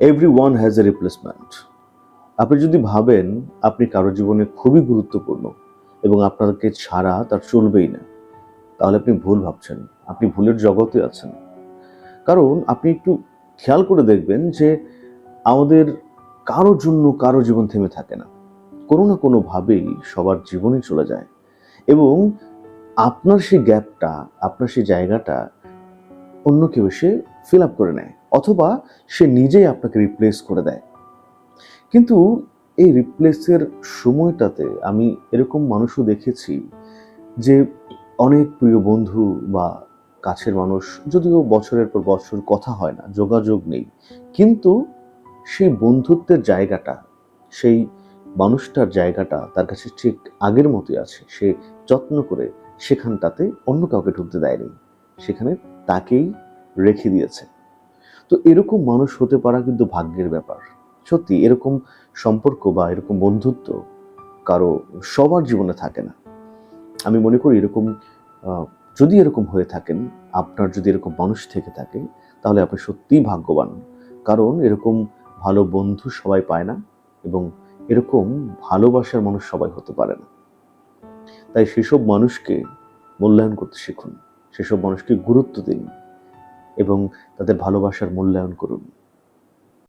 Everyone has a replacement. আপনি যদি ভাবেন আপনি কারো জীবনে খুবই গুরুত্বপূর্ণ এবং আপনাকে ছাড়া তার চলবেই না, তাহলে আপনি ভুল ভাবছেন, আপনি ভুলের জগতে আছেন। কারণ আপনি একটু খেয়াল করে দেখবেন যে আমাদের কারোর জন্য কারো জীবন থেমে থাকে না, কোনো না কোনোভাবেই সবার জীবনে চলে যায় এবং আপনার সেই গ্যাপটা, আপনার সেই জায়গাটা অন্য কেউ এসে ফিল আপ করে নেয়, অথবা সে নিজেই আপনাকে রিপ্লেস করে দেয়। কিন্তু এই রিপ্লেসের সময়টাতে আমি এরকম মানুষও দেখেছি যে অনেক প্রিয় বন্ধু বা কাছের মানুষ, যদিও বছরের পর বছর কথা হয় না, যোগাযোগ নেই, কিন্তু সেই বন্ধুত্বের জায়গাটা, সেই মানুষটার জায়গাটা তার কাছে ঠিক আগের মতোই আছে। সে যত্ন করে সেখানটাতে অন্য কাউকে ঢুকতে দেয়নি, সেখানে তাকেই রেখে দিয়েছে। তো এরকম মানুষ হতে পারা কিন্তু ভাগ্যের ব্যাপার। সত্যি এরকম সম্পর্ক বা এরকম বন্ধুত্ব কারো সবার জীবনে থাকে না। আমি মনে করি এরকম যদি এরকম হয়ে থাকেন, আপনার যদি এরকম মানুষ থেকে থাকে, তাহলে আপনি সত্যিই ভাগ্যবান। কারণ এরকম ভালো বন্ধু সবাই পায় না এবং এরকম ভালোবাসার মানুষ সবাই হতে পারে না। তাই সেসব মানুষকে মূল্যায়ন করতে শিখুন, সেসব মানুষকে গুরুত্ব দিন এবং তাদের ভালোবাসার মূল্যায়ন করুন।